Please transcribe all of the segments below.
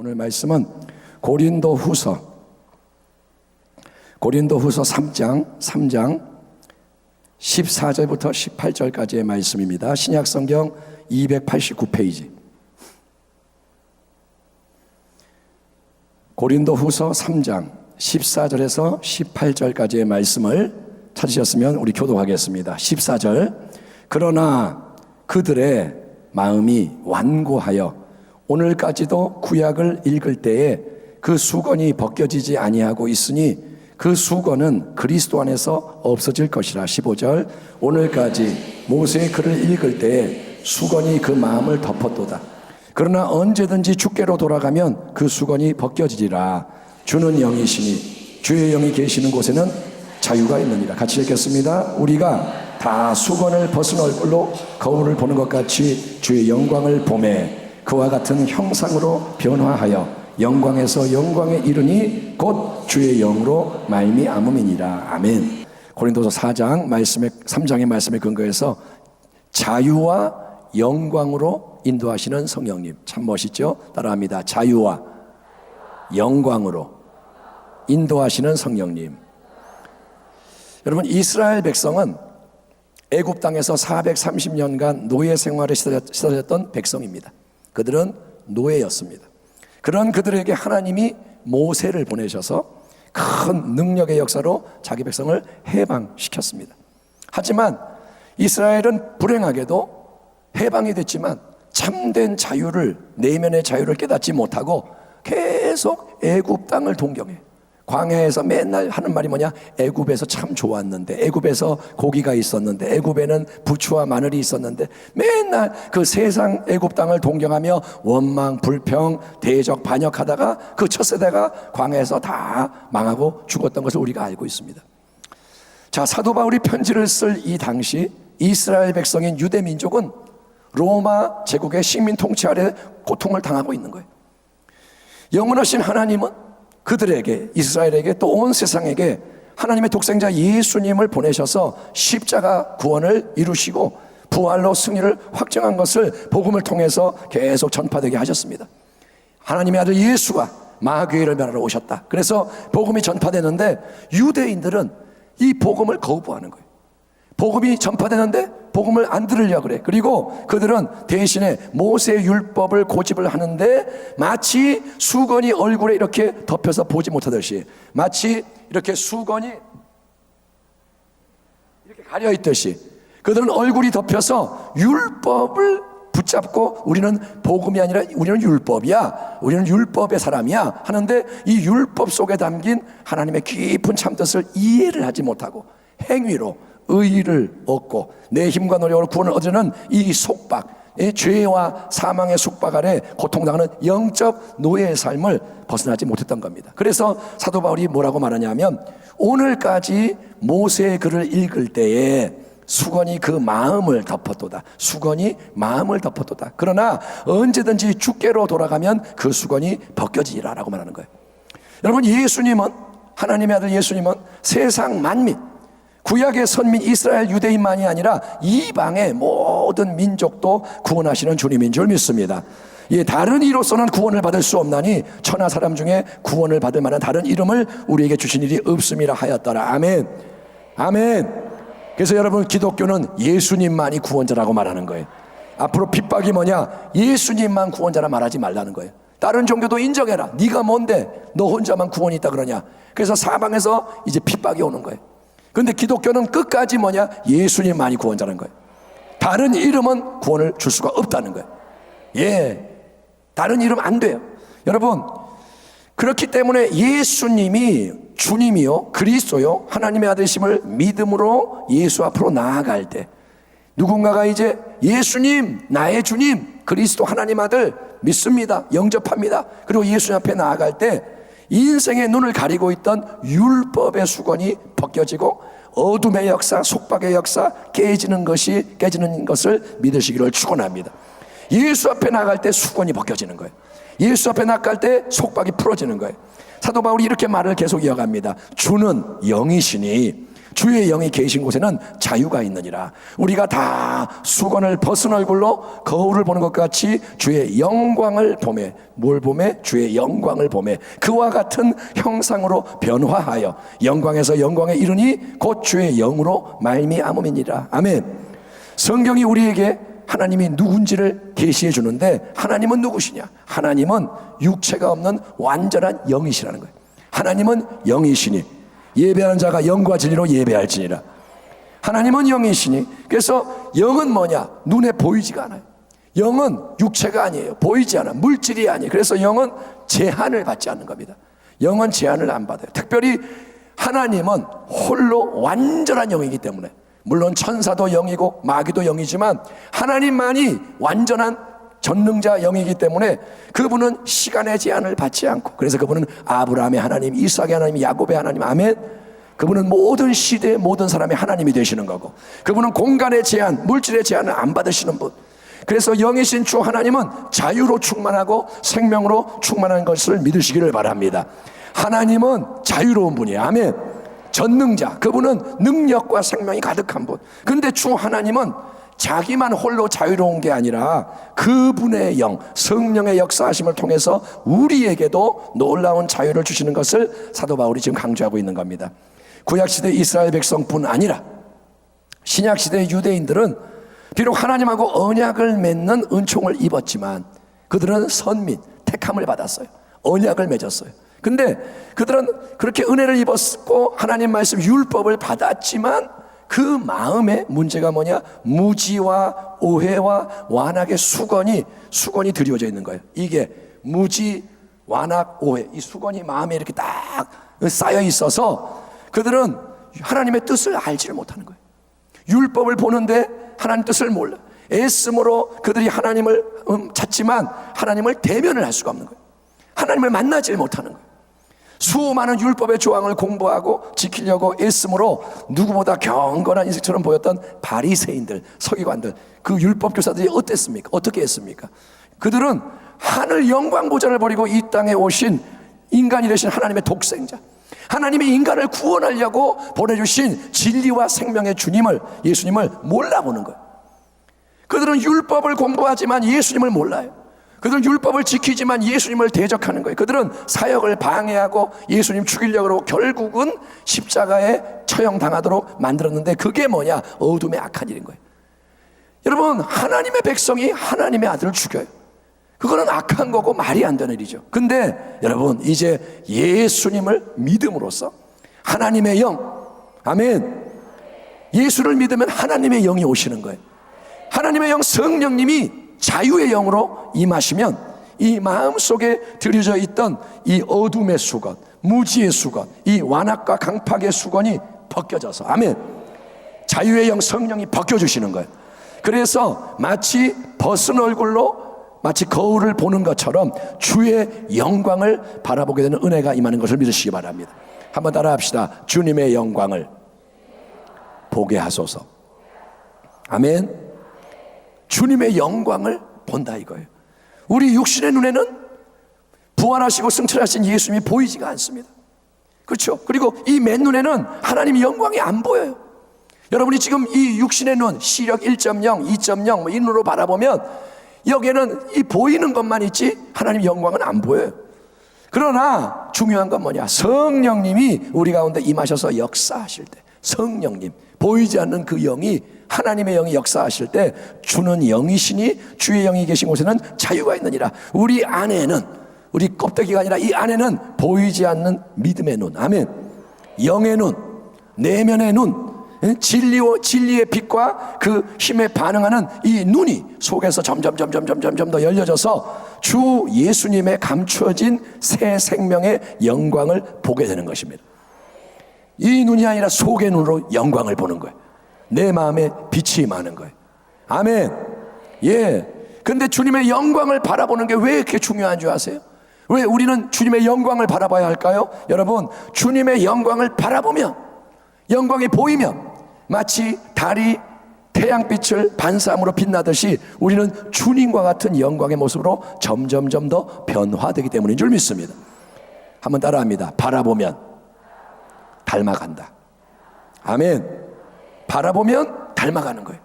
오늘 말씀은 고린도후서 3장 14절부터 18절까지의 말씀입니다. 신약성경 289페이지. 고린도후서 3장 14절에서 18절까지의 말씀을 찾으셨으면 우리 교독하겠습니다. 14절. 그러나 그들의 마음이 완고하여 오늘까지도 구약을 읽을 때에 그 수건이 벗겨지지 아니하고 있으니 그 수건은 그리스도 안에서 없어질 것이라. 15절. 오늘까지 모세의 글을 읽을 때에 수건이 그 마음을 덮었도다. 그러나 언제든지 주께로 돌아가면 그 수건이 벗겨지리라. 주는 영이시니 주의 영이 계시는 곳에는 자유가 있느니라. 같이 읽겠습니다. 우리가 다 수건을 벗은 얼굴로 거울을 보는 것 같이 주의 영광을 보매 그와 같은 형상으로 변화하여 영광에서 영광에 이르니 곧 주의 영으로 말미암음이니라. 아멘. 고린도서 3장의 말씀에 근거해서 자유와 영광으로 인도하시는 성령님, 참 멋있죠? 따라합니다. 자유와 영광으로 인도하시는 성령님. 여러분, 이스라엘 백성은 애굽 땅에서 430년간 노예 생활에 시달렸던 백성입니다. 그들은 노예였습니다. 그런 그들에게 하나님이 모세를 보내셔서 큰 능력의 역사로 자기 백성을 해방시켰습니다. 하지만 이스라엘은 불행하게도 해방이 됐지만 참된 자유를, 내면의 자유를 깨닫지 못하고 계속 애굽 땅을 동경해. 광야에서 맨날 하는 말이 뭐냐? 애굽에서 참 좋았는데, 애굽에서 고기가 있었는데, 애굽에는 부추와 마늘이 있었는데, 맨날 그 세상 애굽 땅을 동경하며 원망, 불평, 대적, 반역하다가 그 첫 세대가 광야에서 다 망하고 죽었던 것을 우리가 알고 있습니다. 자, 사도 바울이 편지를 쓸 이 당시 이스라엘 백성인 유대 민족은 로마 제국의 식민 통치 아래 고통을 당하고 있는 거예요. 영원하신 하나님은 그들에게, 이스라엘에게, 또 온 세상에게 하나님의 독생자 예수님을 보내셔서 십자가 구원을 이루시고 부활로 승리를 확정한 것을 복음을 통해서 계속 전파되게 하셨습니다. 하나님의 아들 예수가 마귀를 멸하러 오셨다. 그래서 복음이 전파되는데 유대인들은 이 복음을 거부하는 거예요. 복음이 전파되는데 복음을 안 들으려고 그래. 그리고 그들은 대신에 모세의 율법을 고집을 하는데 마치 수건이 얼굴에 이렇게 덮여서 보지 못하듯이, 마치 이렇게 수건이 이렇게 가려 있듯이 그들은 얼굴이 덮여서 율법을 붙잡고 우리는 복음이 아니라 우리는 율법이야, 우리는 율법의 사람이야 하는데 이 율법 속에 담긴 하나님의 깊은 참뜻을 이해를 하지 못하고 행위로 의의를 얻고 내 힘과 노력으로 구원을 얻으려는 이 속박, 이 죄와 사망의 속박 아래 고통당하는 영적 노예의 삶을 벗어나지 못했던 겁니다. 그래서 사도 바울이 뭐라고 말하냐면 오늘까지 모세의 글을 읽을 때에 수건이 그 마음을 덮었도다. 수건이 마음을 덮었도다. 그러나 언제든지 주께로 돌아가면 그 수건이 벗겨지리라 라고 말하는 거예요. 여러분, 예수님은, 하나님의 아들 예수님은 세상 만민, 구약의 선민 이스라엘 유대인만이 아니라 이방의 모든 민족도 구원하시는 주님인 줄 믿습니다. 다른 이로서는 구원을 받을 수 없나니 천하 사람 중에 구원을 받을 만한 다른 이름을 우리에게 주신 일이 없음이라 하였더라. 아멘. 아멘. 그래서 여러분, 기독교는 예수님만이 구원자라고 말하는 거예요. 앞으로 핍박이 뭐냐? 예수님만 구원자라 말하지 말라는 거예요. 다른 종교도 인정해라. 네가 뭔데 너 혼자만 구원이 있다 그러냐? 그래서 사방에서 이제 핍박이 오는 거예요. 그런데 기독교는 끝까지 뭐냐? 예수님만이 구원자라는 거예요. 다른 이름은 구원을 줄 수가 없다는 거예요. 다른 이름 안 돼요. 여러분, 그렇기 때문에 예수님이 주님이요, 그리스도요, 하나님의 아들심을 믿음으로 예수 앞으로 나아갈 때 누군가가 이제 예수님, 나의 주님, 그리스도 하나님 아들 믿습니다, 영접합니다. 그리고 예수님 앞에 나아갈 때 인생의 눈을 가리고 있던 율법의 수건이 벗겨지고 어둠의 역사, 속박의 역사 깨지는 것을 믿으시기를 축원합니다. 예수 앞에 나갈 때 수건이 벗겨지는 거예요. 예수 앞에 나갈 때 속박이 풀어지는 거예요. 사도 바울이 이렇게 말을 계속 이어갑니다. 주는 영이시니 주의 영이 계신 곳에는 자유가 있느니라. 우리가 다 수건을 벗은 얼굴로 거울을 보는 것 같이 주의 영광을 보매, 뭘 보매? 주의 영광을 보매 그와 같은 형상으로 변화하여 영광에서 영광에 이르니 곧 주의 영으로 말미암음이니라. 아멘. 성경이 우리에게 하나님이 누군지를 계시해 주는데, 하나님은 누구시냐? 하나님은 육체가 없는 완전한 영이시라는 거예요. 하나님은 영이시니 예배하는 자가 영과 진리로 예배할지니라. 하나님은 영이시니, 그래서 영은 뭐냐? 눈에 보이지가 않아요. 영은 육체가 아니에요. 보이지 않아. 물질이 아니에요. 그래서 영은 제한을 받지 않는 겁니다. 영은 제한을 안 받아요. 특별히 하나님은 홀로 완전한 영이기 때문에, 물론 천사도 영이고 마귀도 영이지만 하나님만이 완전한 전능자 영이기 때문에 그분은 시간의 제한을 받지 않고, 그래서 그분은 아브라함의 하나님, 이삭의 하나님, 야곱의 하나님, 아멘. 그분은 모든 시대의 모든 사람의 하나님이 되시는 거고, 그분은 공간의 제한, 물질의 제한을 안 받으시는 분. 그래서 영이신 주 하나님은 자유로 충만하고 생명으로 충만한 것을 믿으시기를 바랍니다. 하나님은 자유로운 분이에요. 아멘. 전능자, 그분은 능력과 생명이 가득한 분. 그런데 주 하나님은 자기만 홀로 자유로운 게 아니라 그분의 영, 성령의 역사하심을 통해서 우리에게도 놀라운 자유를 주시는 것을 사도 바울이 지금 강조하고 있는 겁니다. 구약시대 이스라엘 백성뿐 아니라 신약시대 유대인들은 비록 하나님하고 언약을 맺는 은총을 입었지만 그들은 선민, 택함을 받았어요. 언약을 맺었어요. 근데 그들은 그렇게 은혜를 입었고 하나님 말씀 율법을 받았지만 그 마음에 문제가 뭐냐? 무지와 오해와 완악의 수건이 드리워져 있는 거예요. 이게 무지, 완악, 오해, 이 수건이 마음에 이렇게 딱 쌓여 있어서 그들은 하나님의 뜻을 알지를 못하는 거예요. 율법을 보는데 하나님 뜻을 몰라. 애씀으로 그들이 하나님을 찾지만 하나님을 대면을 할 수가 없는 거예요. 하나님을 만나지 못하는 거예요. 수많은 율법의 조항을 공부하고 지키려고 애씀으로 누구보다 경건한 인생처럼 보였던 바리새인들, 서기관들, 그 율법 교사들이 어땠습니까? 어떻게 했습니까? 그들은 하늘 영광 보좌를 버리고 이 땅에 오신 인간이 되신 하나님의 독생자, 하나님이 인간을 구원하려고 보내주신 진리와 생명의 주님을, 예수님을 몰라보는 거예요. 그들은 율법을 공부하지만 예수님을 몰라요. 그들은 율법을 지키지만 예수님을 대적하는 거예요. 그들은 사역을 방해하고 예수님 죽이려고 결국은 십자가에 처형당하도록 만들었는데 그게 뭐냐? 어둠의 악한 일인 거예요. 여러분, 하나님의 백성이 하나님의 아들을 죽여요. 그거는 악한 거고 말이 안 되는 일이죠. 근데 여러분, 이제 예수님을 믿음으로써 하나님의 영, 아멘, 예수를 믿으면 하나님의 영이 오시는 거예요. 하나님의 영, 성령님이 자유의 영으로 임하시면 이 마음속에 들여져 있던 이 어둠의 수건, 무지의 수건, 이 완악과 강팍의 수건이 벗겨져서, 아멘, 자유의 영 성령이 벗겨주시는 거예요. 그래서 마치 벗은 얼굴로 마치 거울을 보는 것처럼 주의 영광을 바라보게 되는 은혜가 임하는 것을 믿으시기 바랍니다. 한번 따라 합시다. 주님의 영광을 보게 하소서. 아멘. 주님의 영광을 본다 이거예요. 우리 육신의 눈에는 부활하시고 승천하신 예수님이 보이지가 않습니다. 그렇죠? 그리고 이 맨눈에는 하나님의 영광이 안 보여요. 여러분이 지금 이 육신의 눈, 시력 1.0, 2.0 이 눈으로 바라보면 여기에는 이 보이는 것만 있지 하나님의 영광은 안 보여요. 그러나 중요한 건 뭐냐? 성령님이 우리 가운데 임하셔서 역사하실 때, 성령님, 보이지 않는 그 영이, 하나님의 영이 역사하실 때 주는 영이시니 주의 영이 계신 곳에는 자유가 있느니라. 우리 안에는, 우리 껍데기가 아니라 이 안에는 보이지 않는 믿음의 눈, 아멘, 영의 눈, 내면의 눈, 진리의 빛과 그 힘에 반응하는 이 눈이 속에서 점점 더 열려져서 주 예수님의 감추어진 새 생명의 영광을 보게 되는 것입니다. 이 눈이 아니라 속의 눈으로 영광을 보는 거예요. 내 마음에 빛이 임하는 거예요. 아멘. 예. 근데 주님의 영광을 바라보는 게 왜 이렇게 중요한 줄 아세요? 왜 우리는 주님의 영광을 바라봐야 할까요? 여러분, 주님의 영광을 바라보면, 영광이 보이면 마치 달이 태양빛을 반사함으로 빛나듯이 우리는 주님과 같은 영광의 모습으로 점점 더 변화되기 때문인 줄 믿습니다. 한번 따라합니다. 바라보면 닮아간다. 아멘. 바라보면 닮아가는 거예요.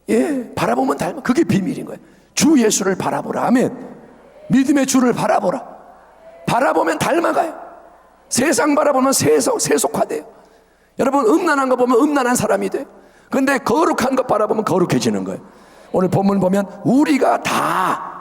예, 바라보면 닮아. 그게 비밀인 거예요. 주 예수를 바라보라. 아멘. 믿음의 주를 바라보라. 바라보면 닮아가요. 세상 바라보면 세속화돼요. 여러분, 음란한 거 보면 음란한 사람이 돼요. 근데 거룩한 것 바라보면 거룩해지는 거예요. 오늘 본문 보면 우리가 다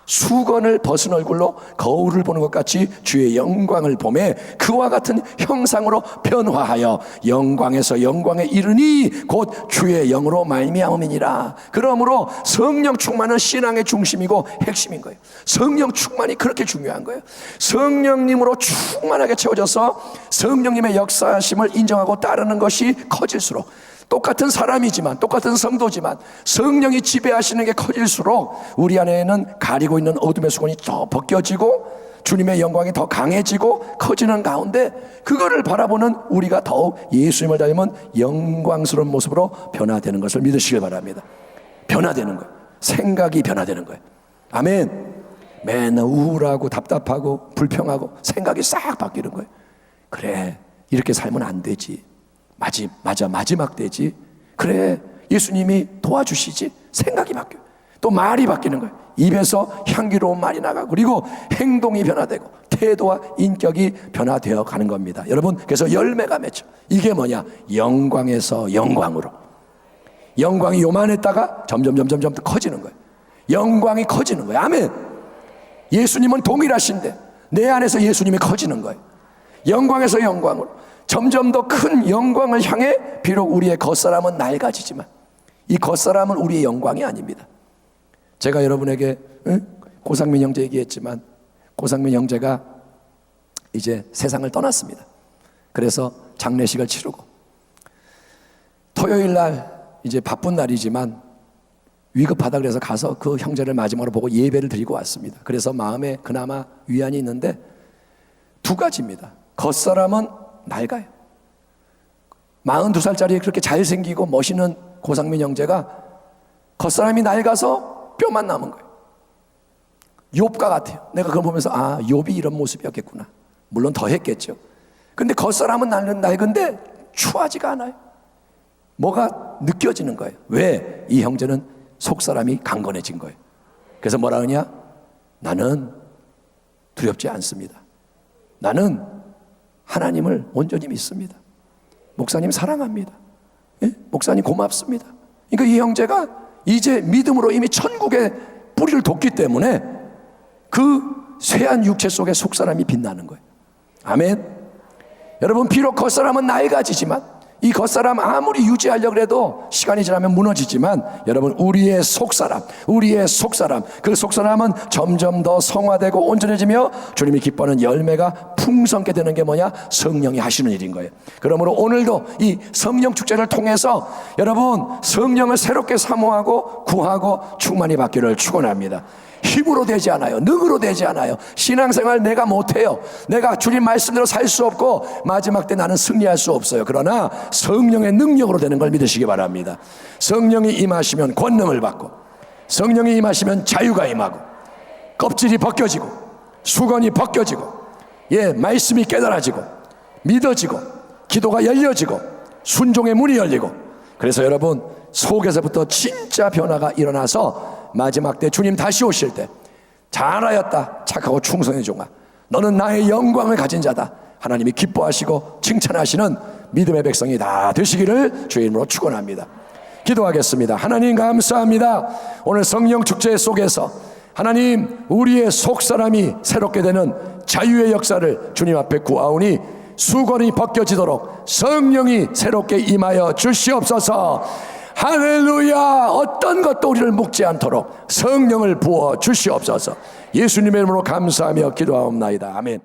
수건을 벗은 얼굴로 거울을 보는 것 같이 주의 영광을 보매 그와 같은 형상으로 변화하여 영광에서 영광에 이르니 곧 주의 영으로 말미암음이니라. 그러므로 성령 충만은 신앙의 중심이고 핵심인 거예요. 성령 충만이 그렇게 중요한 거예요. 성령님으로 충만하게 채워져서 성령님의 역사하심을 인정하고 따르는 것이 커질수록, 똑같은 사람이지만, 똑같은 성도지만 성령이 지배하시는 게 커질수록 우리 안에는 가리고 있는 어둠의 수건이 더 벗겨지고 주님의 영광이 더 강해지고 커지는 가운데 그거를 바라보는 우리가 더욱 예수님을 닮은 영광스러운 모습으로 변화되는 것을 믿으시길 바랍니다. 변화되는 거예요. 생각이 변화되는 거예요. 아멘. 맨날 우울하고 답답하고 불평하고 생각이 싹 바뀌는 거예요. 그래, 이렇게 살면 안 되지. 맞아, 마지막 때지. 그래, 예수님이 도와주시지. 생각이 바뀌어요. 또 말이 바뀌는 거예요. 입에서 향기로운 말이 나가고, 그리고 행동이 변화되고 태도와 인격이 변화되어 가는 겁니다. 여러분, 그래서 열매가 맺혀. 이게 뭐냐? 영광에서 영광으로. 영광이 요만했다가 점점 커지는 거예요. 영광이 커지는 거예요. 아멘. 예수님은 동일하신데 내 안에서 예수님이 커지는 거예요. 영광에서 영광으로 점점 더 큰 영광을 향해, 비록 우리의 겉사람은 낡아지지만 이 겉사람은 우리의 영광이 아닙니다. 제가 여러분에게 고상민 형제 얘기했지만 고상민 형제가 이제 세상을 떠났습니다. 그래서 장례식을 치르고 토요일 날 이제 바쁜 날이지만 위급하다 그래서 가서 그 형제를 마지막으로 보고 예배를 드리고 왔습니다. 그래서 마음에 그나마 위안이 있는데 두 가지입니다. 겉사람은 낡아요. 42살짜리 그렇게 잘생기고 멋있는 고상민 형제가 겉사람이 낡아서 뼈만 남은 거예요. 욥과 같아요. 내가 그걸 보면서 욥이 이런 모습이었겠구나. 물론 더 했겠죠. 근데 겉사람은 낡은데 추하지가 않아요. 뭐가 느껴지는 거예요. 왜? 이 형제는 속사람이 강건해진 거예요. 그래서 뭐라 하냐? 나는 두렵지 않습니다. 나는 하나님을 온전히 믿습니다. 목사님 사랑합니다. 예? 목사님 고맙습니다. 그러니까 이 형제가 이제 믿음으로 이미 천국에 뿌리를 뒀기 때문에 그 쇠한 육체 속에 속사람이 빛나는 거예요. 아멘. 여러분, 비록 겉사람은 낡아지지만 이 겉사람 아무리 유지하려고 해도 시간이 지나면 무너지지만, 여러분, 우리의 속사람, 그 속사람은 점점 더 성화되고 온전해지며 주님이 기뻐하는 열매가 풍성케 되는 게 뭐냐? 성령이 하시는 일인 거예요. 그러므로 오늘도 이 성령 축제를 통해서 여러분, 성령을 새롭게 사모하고 구하고 충만히 받기를 축원합니다. 힘으로 되지 않아요. 능으로 되지 않아요. 신앙생활 내가 못해요. 내가 주님 말씀대로 살 수 없고 마지막 때 나는 승리할 수 없어요. 그러나 성령의 능력으로 되는 걸 믿으시기 바랍니다. 성령이 임하시면 권능을 받고, 성령이 임하시면 자유가 임하고, 껍질이 벗겨지고 수건이 벗겨지고, 말씀이 깨달아지고 믿어지고 기도가 열려지고 순종의 문이 열리고, 그래서 여러분, 속에서부터 진짜 변화가 일어나서 마지막 때 주님 다시 오실 때 잘하였다 착하고 충성의 종아, 너는 나의 영광을 가진 자다, 하나님이 기뻐하시고 칭찬하시는 믿음의 백성이 다 되시기를 주의 이름으로 축원합니다. 기도하겠습니다. 하나님 감사합니다. 오늘 성령 축제 속에서 하나님, 우리의 속사람이 새롭게 되는 자유의 역사를 주님 앞에 구하오니 수건이 벗겨지도록 성령이 새롭게 임하여 주시옵소서. 할렐루야. 어떤 것도 우리를 묶지 않도록 성령을 부어 주시옵소서. 예수님의 이름으로 감사하며 기도하옵나이다. 아멘.